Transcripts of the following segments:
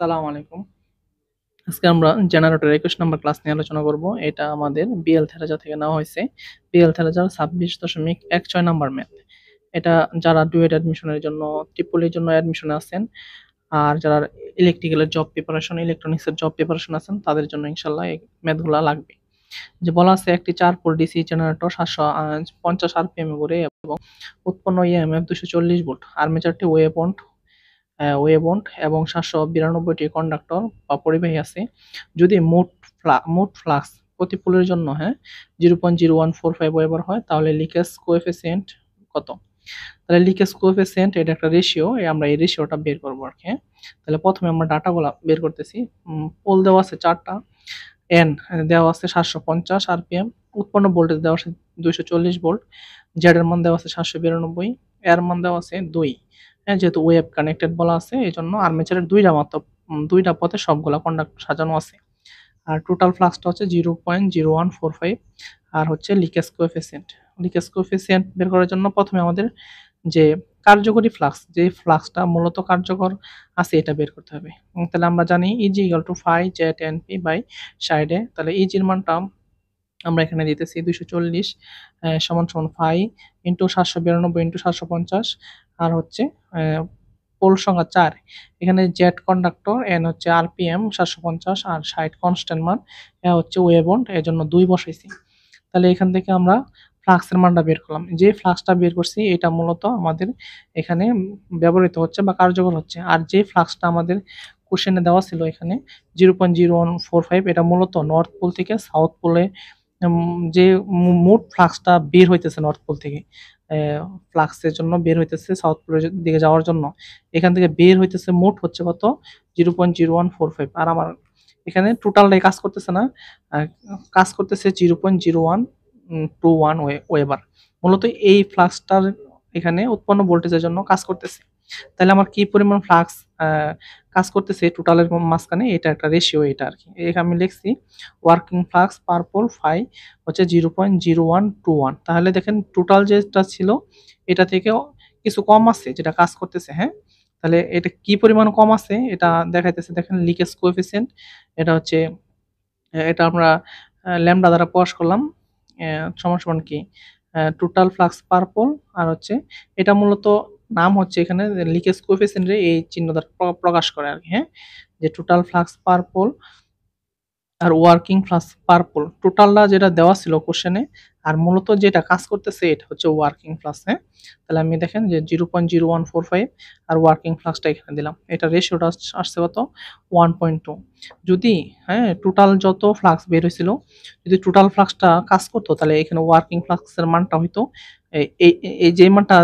আসসালামু আলাইকুম। আজকে আমরা জেনারেটর ২১ নম্বর ক্লাস নিয়ে আলোচনা করব। এটা আমাদের বিএল থেরাজা থেকে নেওয়া হইছে। বিএল থেরাজার ২৬.১৬ নাম্বার ম্যাথ। এটা যারা ডুয়েট অ্যাডমিশনের জন্য, ট্রিপল ইর জন্য অ্যাডমিশনে আছেন, আর যারা ইলেকট্রিক্যালের জব প্রিপারেশন, ইলেকট্রনিক্সের জব প্রিপারেশন আছেন তাদের জন্য ইনশাআল্লাহ এই ম্যাথগুলা লাগবে। যে বলা আছে একটি ৪ পোল ডিসি জেনারেটর ৭৫০ আরপিএম এ ঘুরে এবং উৎপন্ন ইএমএফ ২৪০ ভোল্ট। আর্মেচারটি ওয়েবন্ড এবং ৭৯২ টি কন্ডাক্টর বা পরিবাহী আছে। যদি মোট ফ্লাক্স প্রতি পোলের জন্য 0.0145 ওয়েবার হয় তাহলে লিকেজ কোএফিসিয়েন্ট কত? তাহলে লিকেজ কোএফিসিয়েন্ট এটা একটা রেশিও, আমরা এই রেশিওটা বের করব আরকি, হ্যাঁ? তাহলে প্রথমে আমরা ডাটাগুলা বের করতেছি। পোল দেওয়া আছে ৪ টা, এন দেওয়া আছে ৭৫০ আরপিএম, উৎপন্ন ভোল্টেজ দেওয়া আছে ২৪০ ভোল্ট, জেড এর মান দেওয়া আছে ৭৯২, এর মান দেওয়া আছে ২। হ্যাঁ, যেহেতু ওয়েব কানেক্টেড বলা আছে এজন্য আর্মেচারের ২ টা মাত্র ২ টা পথে সবগুলা কন্ডাক্টর সাজানো আছে। আর টোটাল ফ্লাক্সটা হচ্ছে 0.0145 আর হচ্ছে লিকেজ কোএফিসিয়েন্ট। লিকেজ কোএফিসিয়েন্ট বের করার জন্য প্রথমে আমাদের যে কার্যকরী ফ্লাক্স, যে ফ্লাক্সটা মূলত কার্যকর আছে এটা বের করতে হবে। তাহলে আমরা জানি Eg = phi ZNP বাই সাইডে। তাহলে Eg এর মানটা আমরা এখানে দিতেছি ২৪০ সমান phi ইনটু ৭৯২ ইনটু ৭৫০ আর হচ্ছে পোল সংখ্যা ৪। এখানে জেড কন্ডাক্টর, এন হচ্ছে আরপিএম ৭৫০ আর ৬০ কনস্ট্যান্ট মান, এ হচ্ছে ওয়েভবন্ড এজন্য ২ বসাইছি। তাহলে এখান থেকে আমরা ফ্লাক্সের মানটা বের করলাম। যে ফ্লাক্সটা বের করছি এটা মূলত আমাদের এখানে ব্যবহৃত হচ্ছে বা কার্যকর হচ্ছে। আর যে ফ্লাক্সটা আমাদের কোশ্চেনে দেওয়া ছিল এখানে 0.0145 এটা মূলত নর্থ পোল থেকে সাউথ পোলে যে মোট ফ্লাক্সটা বের হইতেছে নর্থ পোল থেকে ফ্লাক্সের জন্য বের হইতেছে সাউথ পোলের দিকে যাওয়ার জন্য। এখান থেকে বের হইতেছে মোট হচ্ছে কত? 0.0145 আর আমার এখানে টোটালটাই কাজ করতেছে না, আ কাজ করতেছে 0.0121 ওয়েবার। মূলত এই ফ্লাক্সটার এখানে উৎপন্ন ভোল্টেজের জন্য কাজ করতেছে। তাহলে আমার কি পরিমাণ ফ্লাক্স আ কাজ করতেছে টোটালের মাঝখানে এটা একটা রেশিও এটা আরকি। এখানে আমি লিখছি working flux per pole phi হচ্ছে 0.0121। তাহলে দেখেন টোটাল যেটা ছিল এটা থেকেও কিছু কম আছে যেটা কাজ করতেছে, হ্যাঁ? তাহলে এটা কি পরিমাণ কম আছে এটা দেখাইতেছে, দেখেন লিকেজ কোএফিসিয়েন্ট এটা হচ্ছে এটা আমরা ল্যামডা দ্বারা প্রকাশ করলাম। সমান কি? টোটাল ফ্লাক্স পার পোল আর হচ্ছে এটা মূলত নাম হচ্ছে এখানে লিকেজ কোএফিসিয়েন্ট রে এই চিহ্ন দ্বারা প্রকাশ করে আরকি, হ্যাঁ? যে টোটাল ফ্লাক্স পার পোল আর ওয়ার্কিং ফ্লাক্স পার পোল। টোটালটা যেটা দেওয়া ছিল কোশ্চেনে আর মূলত যেটা কাজ করতেছে এটা হচ্ছে ওয়ার্কিং ফ্লাক্স, হ্যাঁ? তাহলে আমি দেখেন যে 0.0145 আর ওয়ার্কিং ফ্লাক্সটা এখানে দিলাম। এটা রেশিওটা আসছে কত? 1.2। যদি টোটাল যত ফ্লাক্স বের হইছিল, যদি টোটাল ফ্লাক্সটা কাজ করতো তাহলে এখানে ওয়ার্কিং ফ্লাক্সের মানটা হইতো এই এই এই যে মানটা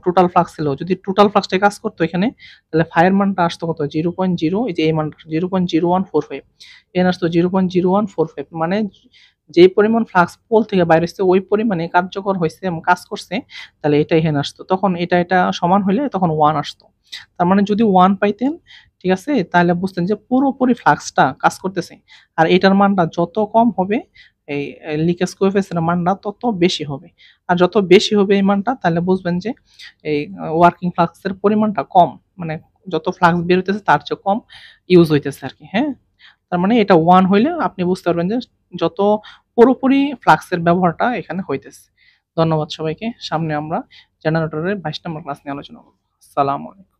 টোটাল ফ্লাক্স ছিল, যদি টোটাল ফ্লাক্সটাই কাজ করতো এখানে তাহলে ফাই এর মানটা আসতো কত? 0.0, এই যে এই মানটা 0.0145। এখানে আসতো 0.0145 মানে যেই পরিমাণ ফ্লাক্স পোল থেকে বাইর হইছে ওই পরিমাণে কার্যকর হইছে এবং কাজ করছে, তাহলে এটা এখানে আসতো। তখন এটা সমান হইলে তখন 1 আসতো। তার মানে যদি 1 পাইতেন, ঠিক আছে? তাহলে বুঝতেন যে পুরোপুরি ফ্লাক্সটা কাজ করতেছে। আর এটার মানটা যত কম হবে এই লিকেজ কোএফিসিয়েন্ট এর মানটা তত বেশি হবে। আর যত বেশি হবে এই মানটা তাহলে বুঝবেন যে এই ওয়ার্কিং ফ্লাক্স এর পরিমাণটা কম। মানে যত ফ্লাক্স বের হইতেছে তার চেয়ে কম ইউজ হইতেছে আরকি, হ্যাঁ? তার মানে এটা 1 হইলে আপনি বুঝতে পারবেন যে যত পুরোপুরি ফ্লাক্সের ব্যবহারটা এখানে হইতেছে। ধন্যবাদ সবাইকে। সামনে আমরা জেনারেটরের ২২ নম্বর ক্লাস নিয়ে আলোচনা করব। আসসালামু আলাইকুম।